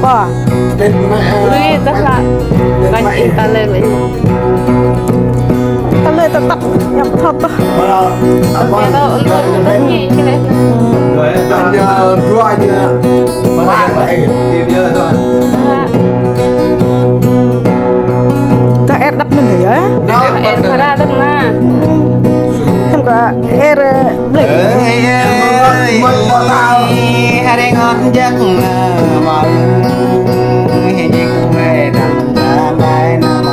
bỏ lui tất là bánh in ta lên vậy ta lên ta tắt nhập thật đó cái đó rất nhẹ cái này ta ép đắp mình rồi á ép ra đất na em có ép bịch hai đứa ngon giấc mơ những về nằm ra lại nằm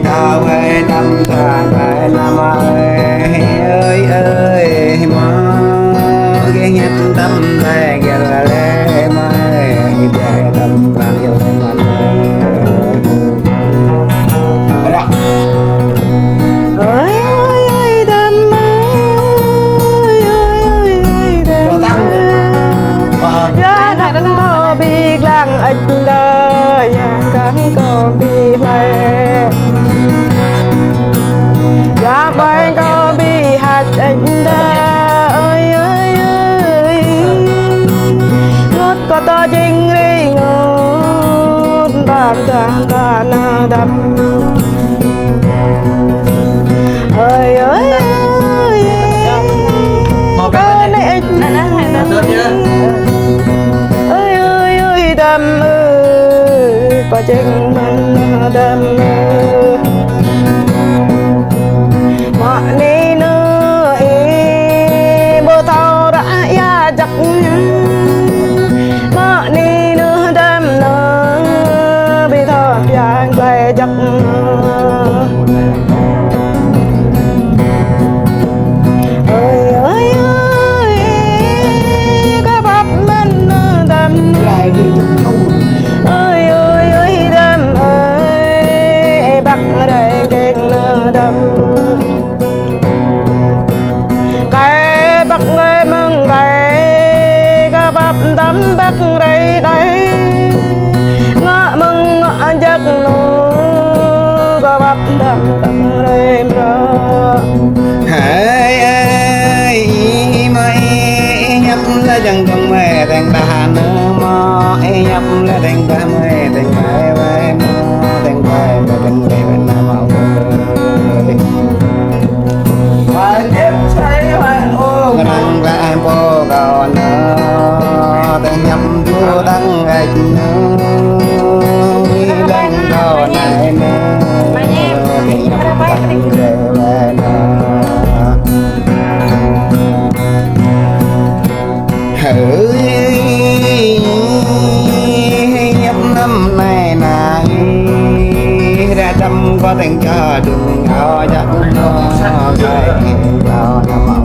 tao về nằm ra lại nằm ơi ơi mơ ghé nhặt tâm về ghé lệ mai về tâm vàng yêu mình anh đời cắn có bị lệ giá bay có bị hạt anh ơi ơi ơi ngót có to chính đi ngót đàm đàm đàm đàm ơi ơi ơi đam ơi và chân mình đam mọi nơi nơi bơ tàu đã ya chặt mọi nơi nơi đam nơi bị thọ vàng về chặt ơi ơi ơi các bác mình đam ơi ơi ơi đam ơi bắt đây kênh đam cái bắt người mừng cái các bắp tắm bắt đây đây ngõ mừng ngõ giấc nô các bắp tắm tắm đây mơ hỡi ơi mày nhấp là chẳng còn mẹ thành ta nữa mò nhấp là thành ta mẹ thành mẹ mẹ mò thành mẹ mẹ thành mẹ bên nam màu và nhấp say bạn ô đang lại bố còn nữa thành nhắm đua đang gạch nữa đi lên đầu này nữa thì nhắm tăng về về nhấp năm này này ra trăm có tình cho đừng có chắc nó cái đó nằm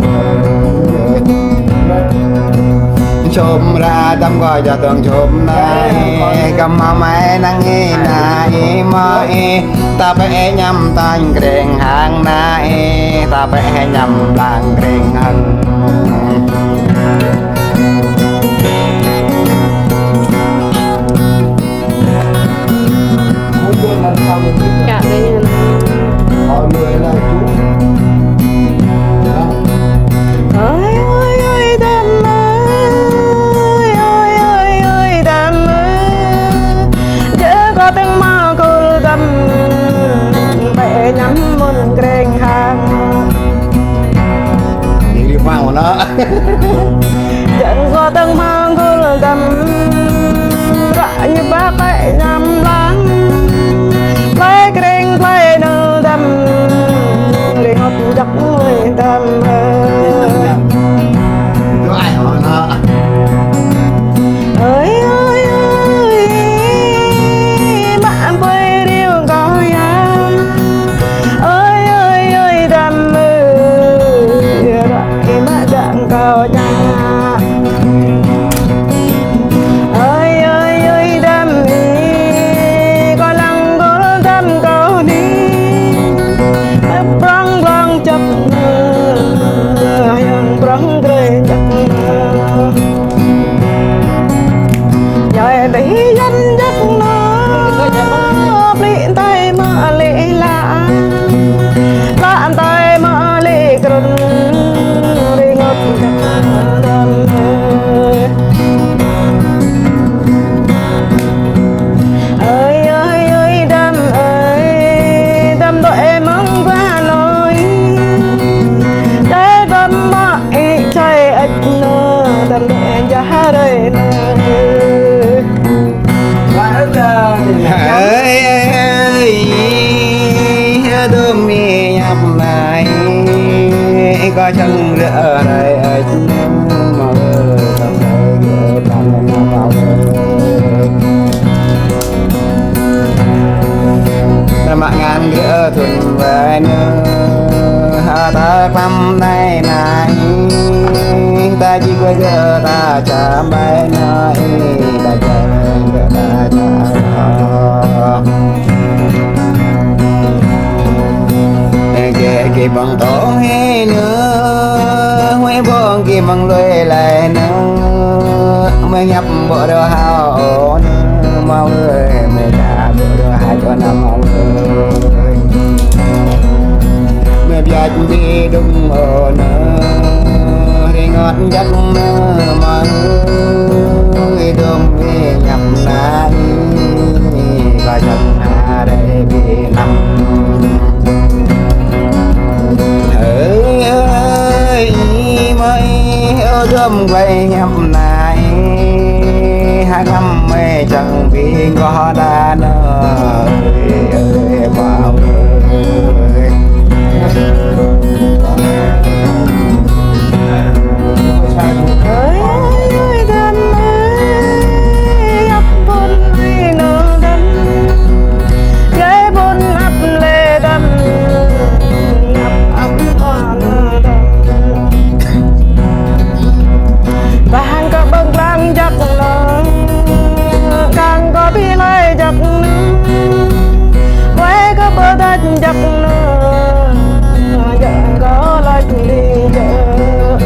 chôm ra tâm gọi cho tường chôm này cầm mà mẹ năng nghe này mới ta phải nhắm tay kền hàng này ta phải nhắm làng kền hàng cả đây như mọi người là chú ơi ơi ơi đam ơi ơi ơi ơi đam ơi chớ có tiếng mà cô đam mẹ nhắm môn kênh hàng đi vào của nó chẳng có tiếng mà cô đam rạ như bác ấy nhắm lắng lấy kênh lấy nơ đam để ngọt dọc người đam có ai hỏi nó ơi ơi ơi bạn với điều có ya ơi ơi ơi đam lại mà đặng có ya ơi ơi ơi đam có chân rửa đây ấy mà ơi tâm đây ghé tâm vào mạng ngàn ghé thuần về nữa ta tâm này này ta chỉ có giờ ta chạm bay nơi ta chờ ta kì bằng tổ hay nữa huế buông kì bằng lùi lại nữa mới nhập bộ đồ hào ổn mau ơi mới trả bộ đồ hào cho năm mau ơi mới biết đi đúng ổn thì ngọt giấc mà ơi đơm về nhập lại và chân hà đây bị nằm ơi ơi mới ơ đơm quay nhập lại hai năm mê chẳng vì có đa nơi ơi bao ơi giấc nữa giờ có lại đi chợ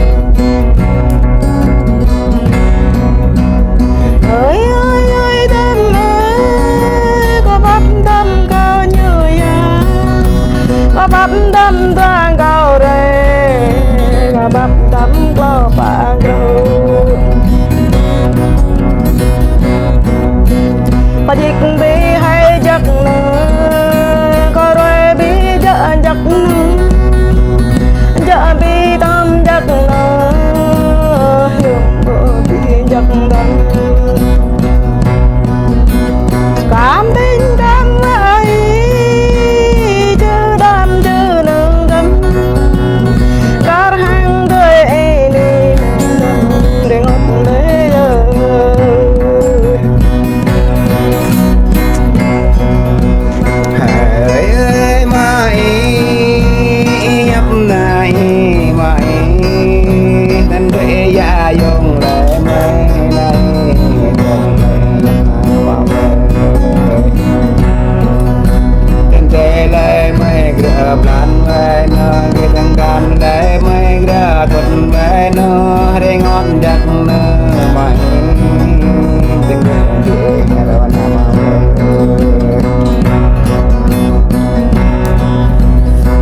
ơi ơi ơi tâm ơi có bắp tâm cao như ya có bắp tâm toàn cao đây có bắp tâm có bạn đâu và dịch bị hay giấc nữa giấc giờ bi tâm giấc nơ đường bờ bi giấc đắng cảm tình cảm ấy chứ đam chứ nương gấm các hàng tươi ấy đi để ngọt lấy dùng lại mấy này dùng lại vào trên thế lại mấy grab lan về nó cái thằng gan lại mấy grab thuận về nó để ngon giấc nó mày tình người nghe đâu nằm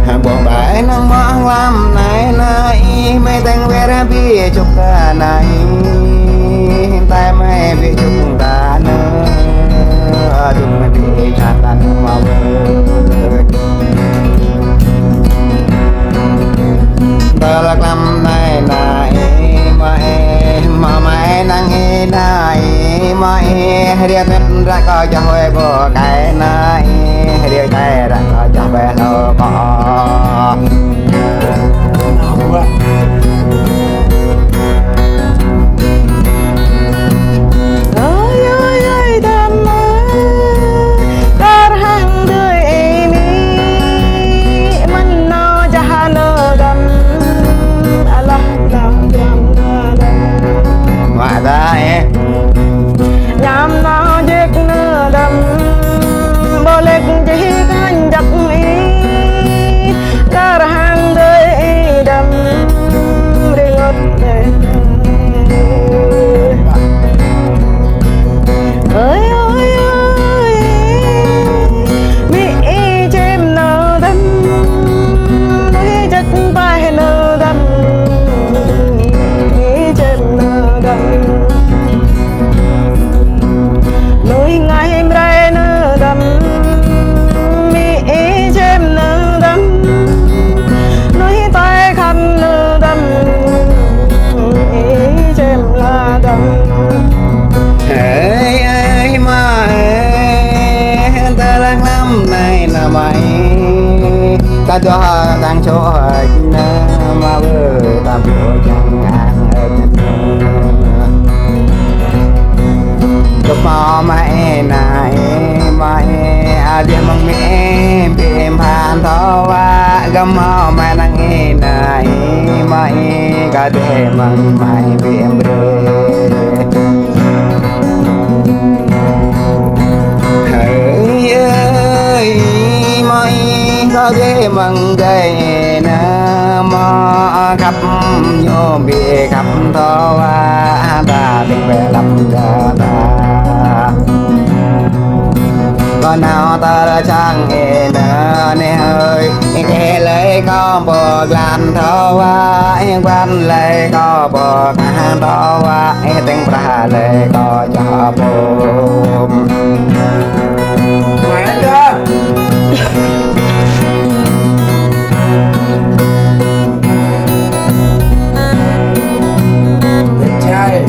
hàng buồn bãi nó mong làm này này mấy thằng về ra bia chụp ta này tay mấy bị chụp ta nữa đừng mà bị chặt tan mau ta lạc năm này này mà mày năng nghe này mày điều thân ra coi cho hồi bữa cái này điều tay ra coi cho bé nó có nhằm nó giết nửa đầm bồ lệch chỉ canh giặc ý cả hàng đời đầm đi ngất ơi ơi ơi bị chém nở đầm núi chất bay nở đầm chém nở đầm núi ngày mây nở đầm mi chém nở đầm núi tay khăn nở đầm chém là đầm ơi ơi mà ta đang năm này là mày ta cho đang chỗ mà vừa dia mang me bim phan tho wa gam ho ma nang e nai mai ga de mang mai bim bre hỡi ơi mai ga de mang gai na ma khắp nhô bị khắp tho wa ta tình về lắm ta con nào ta đã chẳng nghe nỡ nè ơi nghe lấy con bò lan thơ qua quan lấy có bò hàng đó qua tiếng ra lấy có cho bồm mẹ chưa trai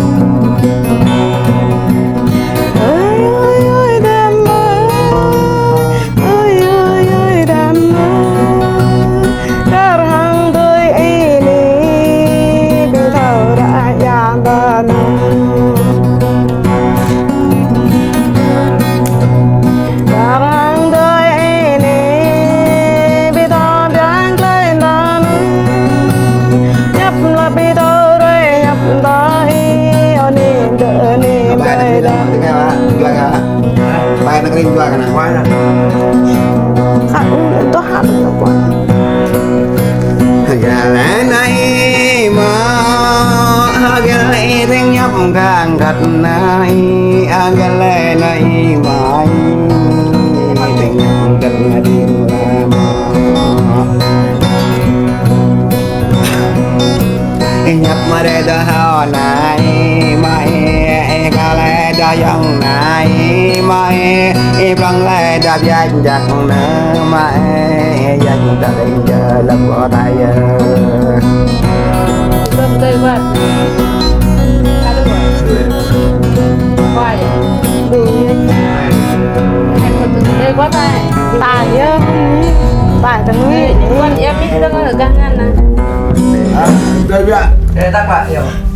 bài nó kering juga kan mana kan itu hal apa gala này mà gala tiếng nhấp càng gật này gala này mà tiếng nhấp gật đêm nhấp mà để đó hao này mà gala đó yang này mà bằng lại đạp danh giặc nữa mà danh ta đây giờ lâm bỏ tay Belum lewat. Ada Wah ya. Lewat ay. tài á tài thằng nguy Quan em biết nó ở gan nè. rồi vậy để tác bạn hiểu